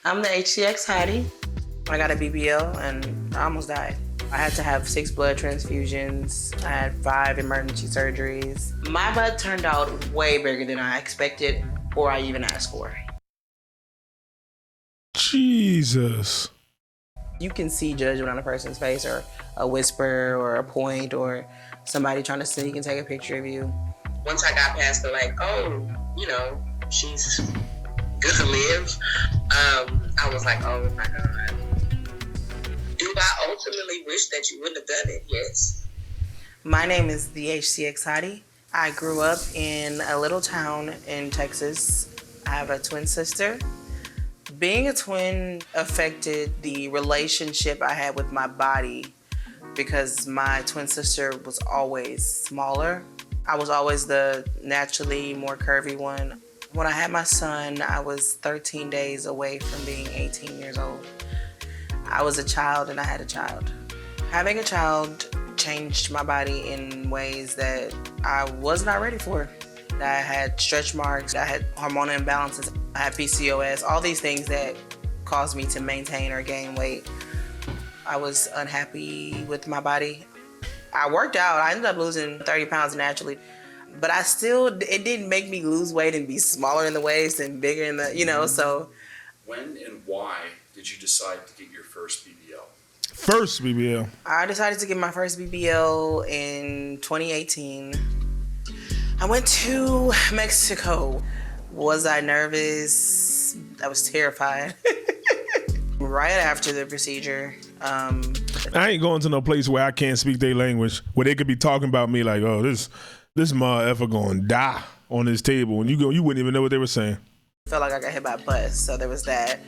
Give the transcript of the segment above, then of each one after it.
I'm the HCX hottie. I got a BBL and I almost died. I had to have 6 blood transfusions. I had 5 emergency surgeries. My butt turned out way bigger than I expected or I even asked for. Jesus. You can see judgment on a person's face, or a whisper or a point or somebody trying to sneak and take a picture of you. Once I got past the she's gonna live, I was like, oh my God. Do I ultimately wish that you wouldn't have done it? Yes. My name is the HCX Hottie. I grew up in a little town in Texas. I have a twin sister. Being a twin affected the relationship I had with my body because my twin sister was always smaller. I was always the naturally more curvy one. When I had my son, I was 13 days away from being 18 years old. I was a child and I had a child. Having a child changed my body in ways that I was not ready for. I had stretch marks, I had hormonal imbalances, I had PCOS, all these things that caused me to maintain or gain weight. I was unhappy with my body. I worked out, I ended up losing 30 pounds naturally, but it didn't make me lose weight and be smaller in the waist and bigger in the, so. When and why did you decide to get your first BBL? First BBL. I decided to get my first BBL in 2018. I went to Mexico. Was I nervous? I was terrified. Right after the procedure, I ain't going to no place where I can't speak their language, where they could be talking about me like, oh, this motherfucker gonna die on this table. And you wouldn't even know what they were saying. Felt like I got hit by a bus, so there was that.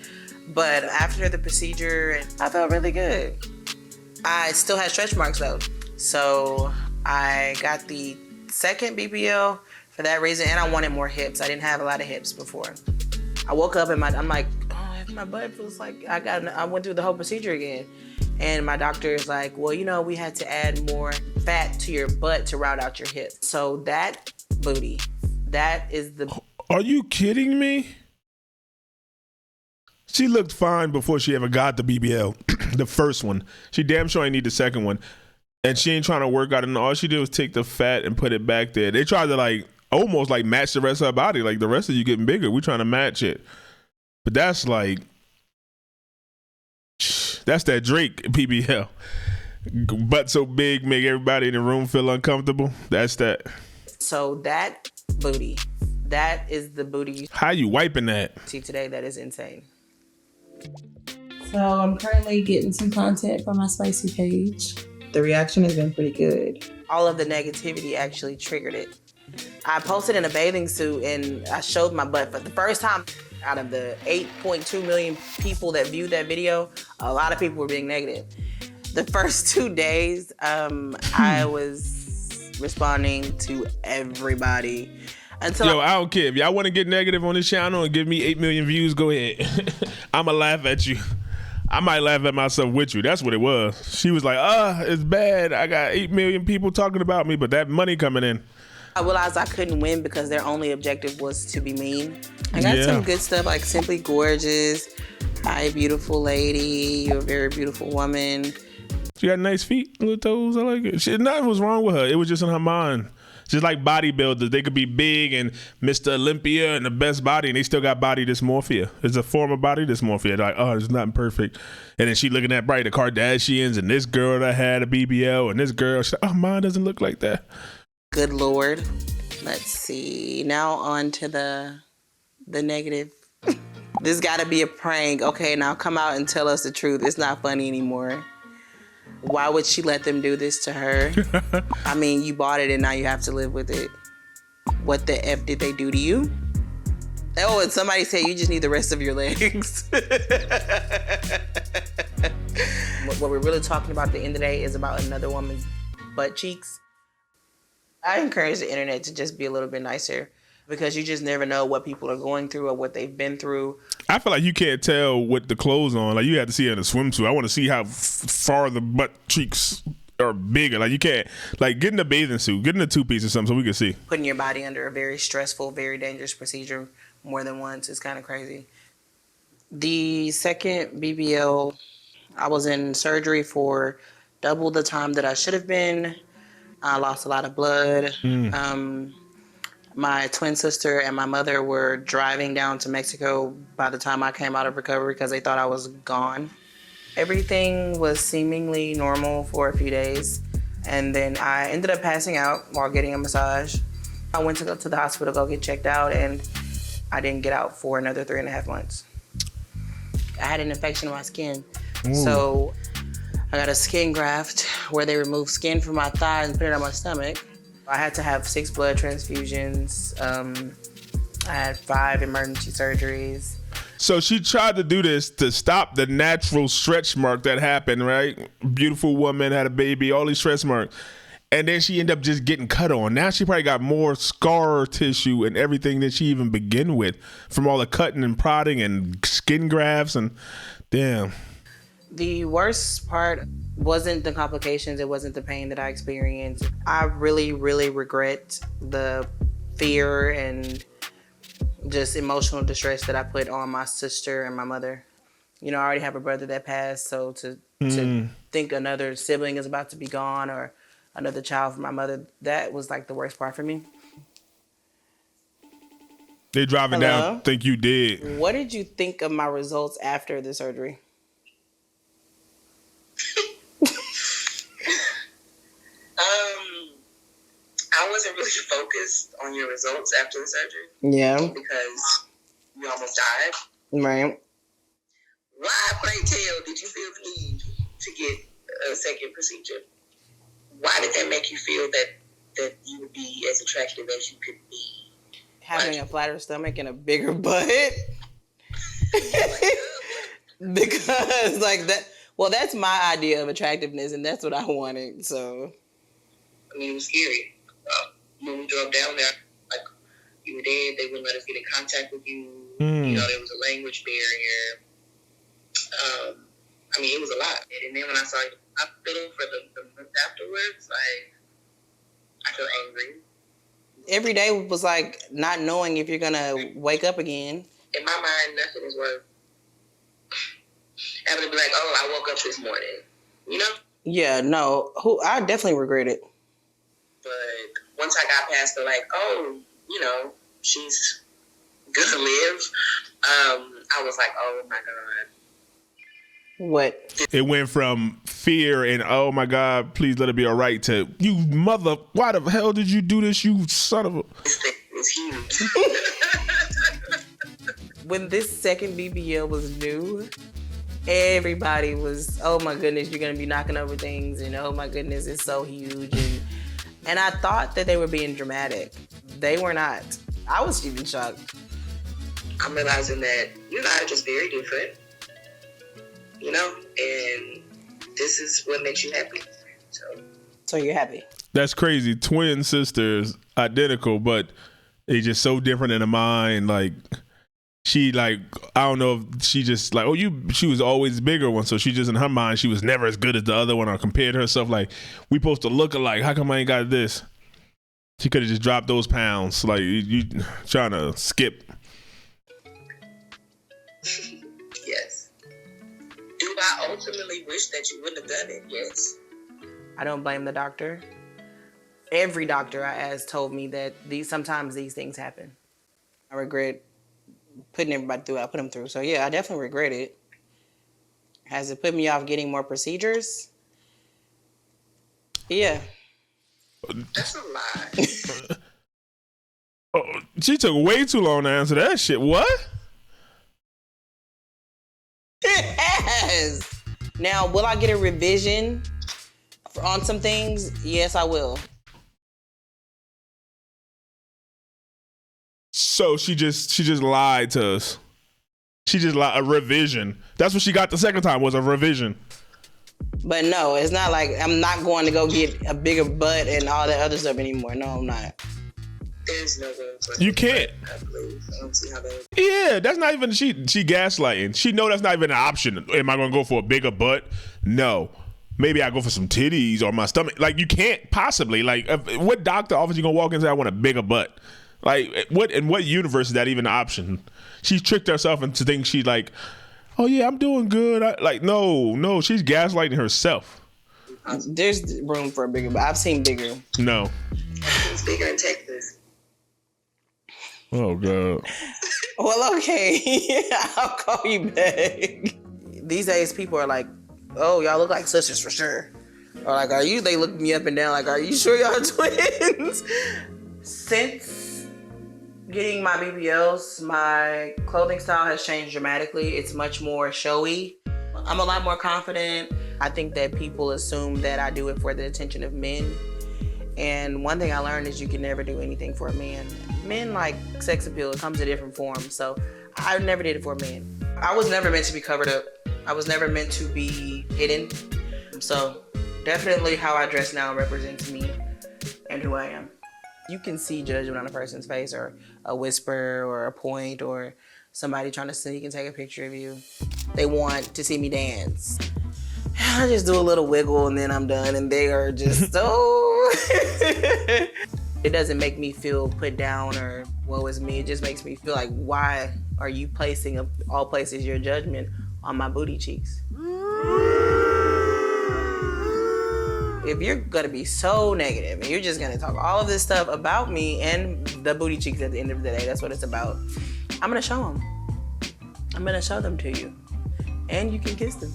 But after the procedure, I felt really good. I still had stretch marks though. So I got the second BBL for that reason, and I wanted more hips. I didn't have a lot of hips before. I woke up and I'm like, oh, my butt feels like I went through the whole procedure again. And my doctor is like, well, we had to add more fat to your butt to route out your hips. So that booty, that is the... Are you kidding me? She looked fine before she ever got the BBL, the first one. She damn sure ain't need the second one. And she ain't trying to work out, and all she did was take the fat and put it back there. They tried to almost match the rest of her body. Like, the rest of you getting bigger. We trying to match it. But that's that's that Drake BBL. Butt so big, make everybody in the room feel uncomfortable. That's that. So that booty, that is the booty. How you wiping that? See today, that is insane. So I'm currently getting some content from my spicy page. The reaction has been pretty good. All of the negativity actually triggered it. I posted in a bathing suit and I showed my butt for the first time. Out of the 8.2 million people that viewed that video, a lot of people were being negative. The first 2 days, I was responding to everybody. I don't care. If y'all want to get negative on this channel and give me 8 million views, go ahead. I'ma laugh at you. I might laugh at myself with you. That's what it was. She was like, it's bad. I got 8 million people talking about me, but that money coming in. I realized I couldn't win because their only objective was to be mean. I got some good stuff like Simply Gorgeous, hi beautiful lady, you're a very beautiful woman. She got nice feet, little toes, I like it. Nothing was wrong with her. It was just in her mind. Just like bodybuilders, they could be big and Mr. Olympia and the best body, and they still got body dysmorphia. It's a form of body dysmorphia. Like, it's not perfect. And then she looking at the Kardashians and this girl that had a BBL and this girl, she's like, mine doesn't look like that. Good Lord. Let's see. Now on to the negative. This gotta be a prank. Okay, now come out and tell us the truth. It's not funny anymore. Why would she let them do this to her? I mean, you bought it and now you have to live with it. What the F did they do to you? Oh, and somebody said you just need the rest of your legs. What we're really talking about at the end of the day is about another woman's butt cheeks. I encourage the internet to just be a little bit nicer because you just never know what people are going through or what they've been through. I feel like you can't tell with the clothes on. Like, you have to see it in a swimsuit. I want to see how far the butt cheeks are bigger. Like, you can't, get in a bathing suit, get in a 2-piece or something so we can see. Putting your body under a very stressful, very dangerous procedure more than once is kind of crazy. The second BBL, I was in surgery for double the time that I should have been. I lost a lot of blood. My twin sister and my mother were driving down to Mexico by the time I came out of recovery because they thought I was gone. Everything was seemingly normal for a few days, and then I ended up passing out while getting a massage. I went to go to the hospital to go get checked out, and I didn't get out for another 3.5 months. I had an infection in my skin, so I got a skin graft where they removed skin from my thigh and put it on my stomach. I had to have 6 blood transfusions. I had 5 emergency surgeries. So she tried to do this to stop the natural stretch mark that happened, right? Beautiful woman, had a baby, all these stretch marks. And then she ended up just getting cut on. Now she probably got more scar tissue and everything than she even began with from all the cutting and prodding and skin grafts and damn. The worst part wasn't the complications. It wasn't the pain that I experienced. I really, really regret the fear and just emotional distress that I put on my sister and my mother. You know, I already have a brother that passed, so to think another sibling is about to be gone or another child from my mother, that was like the worst part for me. They driving down, think you did. What did you think of my results after the surgery? I wasn't really focused on your results after the surgery. Yeah. Because you almost died. Right. Why, pray tell, did you feel the need to get a second procedure? Why did that make you feel that you would be as attractive as you could be? Having a flatter stomach and a bigger butt. Because like that, well, that's my idea of attractiveness, and that's what I wanted. So, I mean, it was scary. When we drove down there, like you were there, they wouldn't let us get in contact with you. You know, there was a language barrier. I mean, it was a lot. And then when I saw you in the hospital for the month afterwards, like, I feel angry. Every day was like not knowing if you're gonna wake up again. In my mind, nothing is worth having to be like, oh, I woke up this morning. You know? Yeah, no. I definitely regret it. But once I got past the like, oh, you know, she's gonna live, I was like, oh my God. What? It went from fear and oh my God, please let it be all right to you mother, why the hell did you do this, you son of a... This thing is huge. When this second BBL was new, everybody was, oh my goodness, you're gonna be knocking over things, and oh my goodness, it's so huge. And I thought that they were being dramatic. They were not. I was even shocked. I'm realizing that you and I are just very different, you know, and this is what makes you happy. So you're happy. That's crazy. Twin sisters, identical, but they just so different in the mind. Like she like, I don't know if she just like, she was always the bigger one. So she just in her mind, she was never as good as the other one or compared herself. Like we supposed to look alike. How come I ain't got this? She could have just dropped those pounds. Like you trying to skip. Yes. Do I ultimately wish that you wouldn't have done it? Yes. I don't blame the doctor. Every doctor I asked told me that sometimes these things happen. I regret putting everybody through what I put them through. So yeah, I definitely regret it. Has it put me off getting more procedures? Yeah. That's a lie. Oh, she took way too long to answer that shit. What? It has. Now, will I get a revision on some things? Yes, I will. So she just lied to us. She just lied, a revision. That's what she got the second time, was a revision. But no, it's not like I'm not going to go get a bigger butt and all that other stuff anymore. No, I'm not. There's no way. You can't. I believe. I don't see how that would. Yeah, that's not even, she gaslighting. She know that's not even an option. Am I going to go for a bigger butt? No. Maybe I go for some titties or my stomach. Like, you can't possibly. Like, what doctor office you going to walk in and say, I want a bigger butt? Like, in what universe is that even an option? She tricked herself into thinking she, like, oh yeah, I'm doing good. No, she's gaslighting herself. There's room for a bigger, but I've seen bigger. No. It's bigger in Texas. Oh God. Well, okay. I'll call you back. These days, people are like, oh, y'all look like sisters for sure. Or like, they look me up and down like, are you sure y'all twins? Since getting my BBLs, my clothing style has changed dramatically. It's much more showy. I'm a lot more confident. I think that people assume that I do it for the attention of men. And one thing I learned is you can never do anything for a man. Men like sex appeal, it comes in different forms. So I never did it for a man. I was never meant to be covered up. I was never meant to be hidden. So definitely how I dress now represents me and who I am. You can see judgment on a person's face, or a whisper or a point, or somebody trying to sneak and take a picture of you. They want to see me dance. I just do a little wiggle and then I'm done, and they are just so... It doesn't make me feel put down or woe is me. It just makes me feel like, why are you placing, of all places, your judgment on my booty cheeks? If you're gonna be so negative and you're just gonna talk all of this stuff about me and the booty cheeks at the end of the day, that's what it's about, I'm gonna show them. I'm gonna show them to you. And you can kiss them.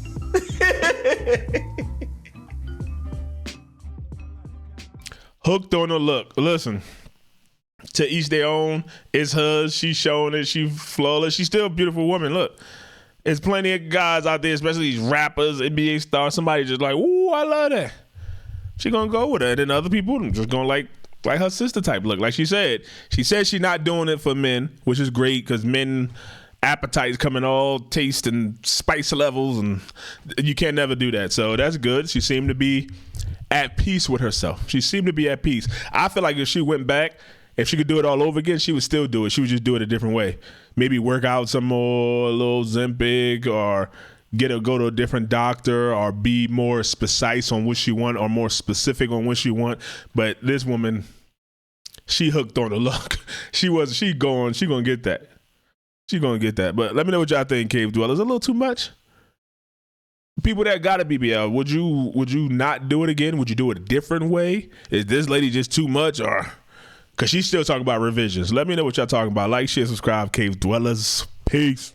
Hooked on the look. Listen, to each their own. It's hers. She's showing it. She's flawless. She's still a beautiful woman. Look, there's plenty of guys out there, especially these rappers, NBA stars. Somebody just like, ooh, I love that. She gonna go with her. And then other people just gonna like her sister type look. Like she said she's not doing it for men, which is great because men appetites come in all taste and spice levels, and you can't never do that. So that's good. She seemed to be at peace with herself. She seemed to be at peace. I feel like if she went back, if she could do it all over again, she would still do it. She would just do it a different way. Maybe work out some more, a little Ozempic, or go to a different doctor, or be more precise on what she want, or more specific on what she want. But this woman, she hooked on the look. She gonna get that. She's gonna get that. But let me know what y'all think, Cave Dwellers. A little too much? People that got a BBL, would you not do it again? Would you do it a different way? Is this lady just too much, or because she's still talking about revisions? Let me know what y'all talking about. Like, share, subscribe, Cave Dwellers. Peace.